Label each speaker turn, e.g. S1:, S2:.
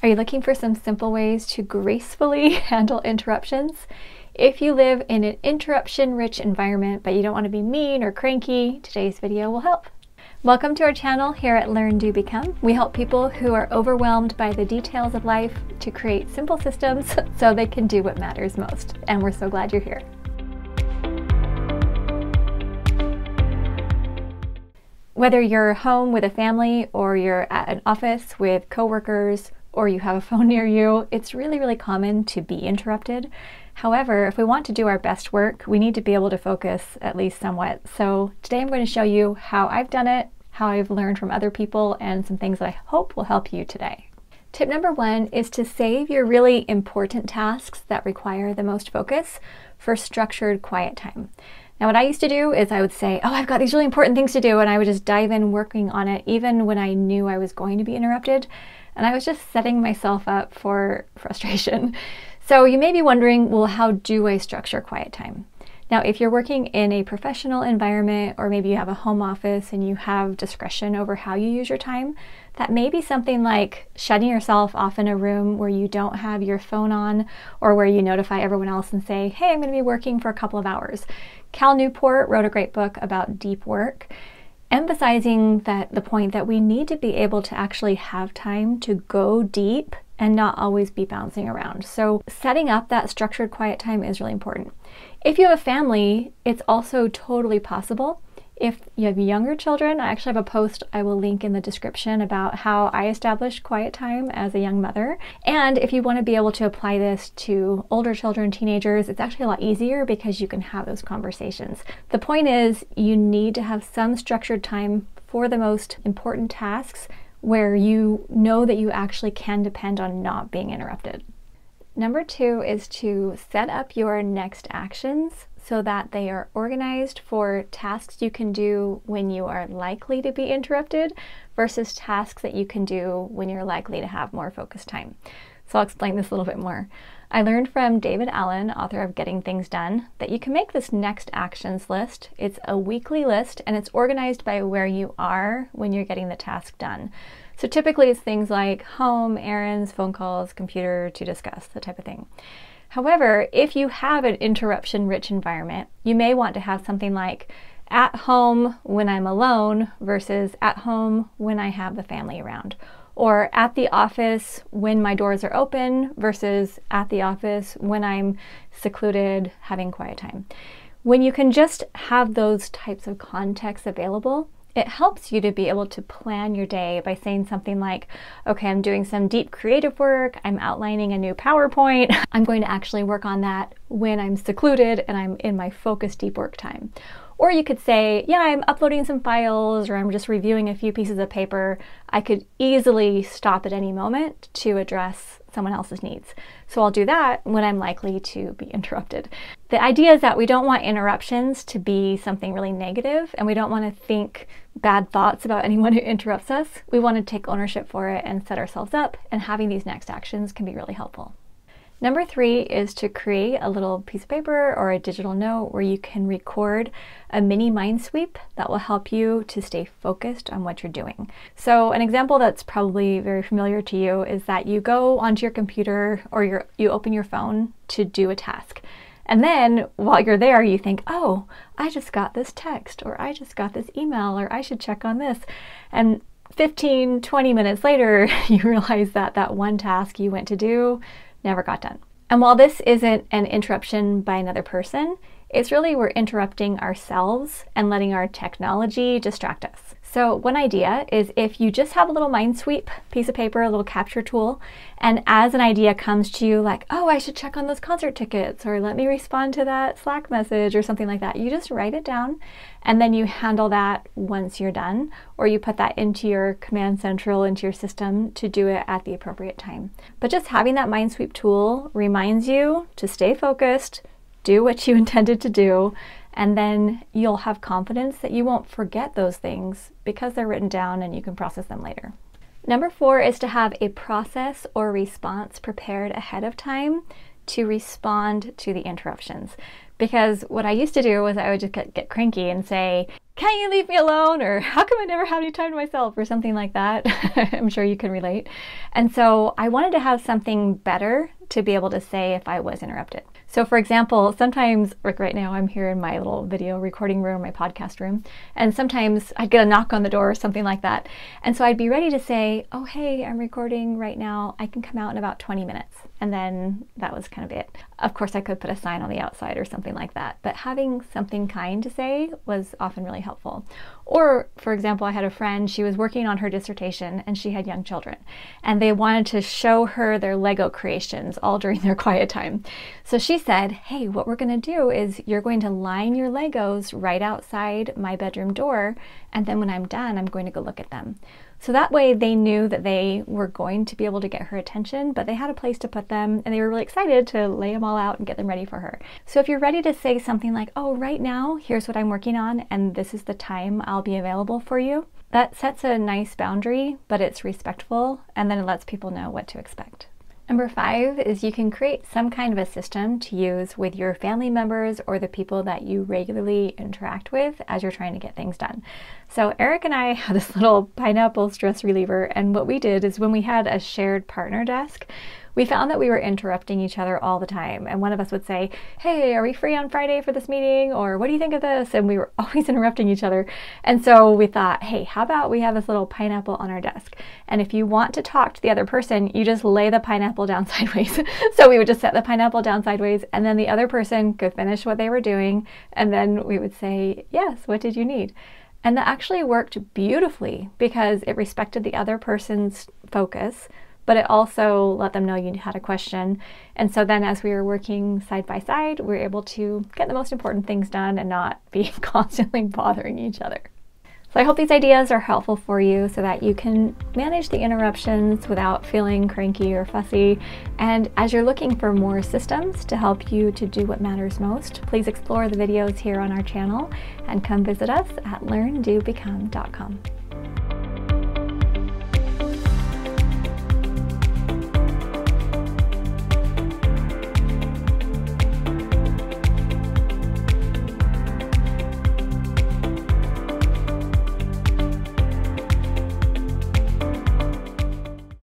S1: Are you looking for some simple ways to gracefully handle interruptions? If you live in an interruption-rich environment, but you don't want to be mean or cranky, today's video will help. Welcome to our channel here at Learn, Do, Become. We help people who are overwhelmed by the details of life to create simple systems so they can do what matters most. And we're so glad you're here. Whether you're home with a family or you're at an office with coworkers or you have a phone near you, it's really common to be interrupted. However, if we want to do our best work, we need to be able to focus at least somewhat. So today I'm going to show you how I've done it, how I've learned from other people, and some things that I hope will help you today. Tip number one is to save your really important tasks that require the most focus for structured quiet time. Now, what I used to do is I would say, oh, I've got these really important things to do, and I would just dive in working on it even when I knew I was going to be interrupted. And I was just setting myself up for frustration. So you may be wondering, well, how do I structure quiet time? Now, if you're working in a professional environment, or maybe you have a home office and you have discretion over how you use your time, that may be something like shutting yourself off in a room where you don't have your phone on, or where you notify everyone else and say, hey, I'm going to be working for a couple of hours. Cal Newport wrote a great book about deep work, emphasizing that the point that we need to be able to actually have time to go deep and not always be bouncing around. So setting up that structured quiet time is really important. If you have a family, it's also totally possible. If you have younger children, I actually have a post I will link in the description about how I established quiet time as a young mother. And if you want to be able to apply this to older children, teenagers, it's actually a lot easier because you can have those conversations. The point is, you need to have some structured time for the most important tasks where you know that you actually can depend on not being interrupted. Number two is to set up your next actions so that they are organized for tasks you can do when you are likely to be interrupted versus tasks that you can do when you're likely to have more focused time. So I'll explain this a little bit more. I learned from David Allen, author of Getting Things Done, that you can make this next actions list. It's a weekly list and it's organized by where you are when you're getting the task done. So typically it's things like home, errands, phone calls, computer, to discuss, that type of thing. However, if you have an interruption-rich environment, you may want to have something like at home when I'm alone versus at home when I have the family around. Or at the office when my doors are open versus at the office when I'm secluded having quiet time. When you can just have those types of contexts available, it helps you to be able to plan your day by saying something like, okay, I'm doing some deep creative work, I'm outlining a new PowerPoint, I'm going to actually work on that when I'm secluded and I'm in my focused deep work time. Or you could say, yeah, I'm uploading some files or I'm just reviewing a few pieces of paper. I could easily stop at any moment to address someone else's needs. So I'll do that when I'm likely to be interrupted. The idea is that we don't want interruptions to be something really negative, and we don't want to think bad thoughts about anyone who interrupts us. We want to take ownership for it and set ourselves up, and having these next actions can be really helpful. Number three is to create a little piece of paper or a digital note where you can record a mini mind sweep that will help you to stay focused on what you're doing. So an example that's probably very familiar to you is that you go onto your computer or you open your phone to do a task. And then while you're there, you think, oh, I just got this text, or I just got this email, or I should check on this. And 15, 20 minutes later, you realize that that one task you went to do never got done. And while this isn't an interruption by another person, it's really we're interrupting ourselves and letting our technology distract us. So one idea is if you just have a little mind sweep piece of paper, a little capture tool, and as an idea comes to you like, oh, I should check on those concert tickets, or let me respond to that Slack message or something like that, you just write it down and then you handle that once you're done, or you put that into your command central, into your system to do it at the appropriate time. But just having that mind sweep tool reminds you to stay focused, do what you intended to do, and then you'll have confidence that you won't forget those things because they're written down and you can process them later. Number four is to have a process or response prepared ahead of time to respond to the interruptions. Because what I used to do was I would just get cranky and say, can't you leave me alone? Or how come I never have any time to myself? Or something like that. I'm sure you can relate. And so I wanted to have something better to be able to say if I was interrupted. So for example, sometimes, like right now, I'm here in my little video recording room, my podcast room, and sometimes I'd get a knock on the door or something like that. And so I'd be ready to say, oh, hey, I'm recording right now. I can come out in about 20 minutes. And then that was kind of it. Of course, I could put a sign on the outside or something like that, but having something kind to say was often really helpful. Or, for example, I had a friend, she was working on her dissertation and she had young children, and they wanted to show her their Lego creations all during their quiet time. So she said, hey, what we're going to do is you're going to line your Legos right outside my bedroom door, and then when I'm done, I'm going to go look at them. So that way they knew that they were going to be able to get her attention, but they had a place to put them, and they were really excited to lay them all out and get them ready for her. So if you're ready to say something like, oh, right now, here's what I'm working on, and this is the time I'll be available for you, that sets a nice boundary, but it's respectful, and then it lets people know what to expect. Number 5 is you can create some kind of a system to use with your family members or the people that you regularly interact with as you're trying to get things done. So Eric and I have this little pineapple stress reliever, and what we did is when we had a shared partner desk, we found that we were interrupting each other all the time. And one of us would say, hey, are we free on Friday for this meeting? Or what do you think of this? And we were always interrupting each other. And so we thought, hey, how about we have this little pineapple on our desk? And if you want to talk to the other person, you just lay the pineapple down sideways. So we would just set the pineapple down sideways, and then the other person could finish what they were doing. And then we would say, yes, what did you need? And that actually worked beautifully because it respected the other person's focus, but it also let them know you had a question. And so then as we were working side by side, we were able to get the most important things done and not be constantly bothering each other. So I hope these ideas are helpful for you so that you can manage the interruptions without feeling cranky or fussy. And as you're looking for more systems to help you to do what matters most, please explore the videos here on our channel and come visit us at learndobecome.com.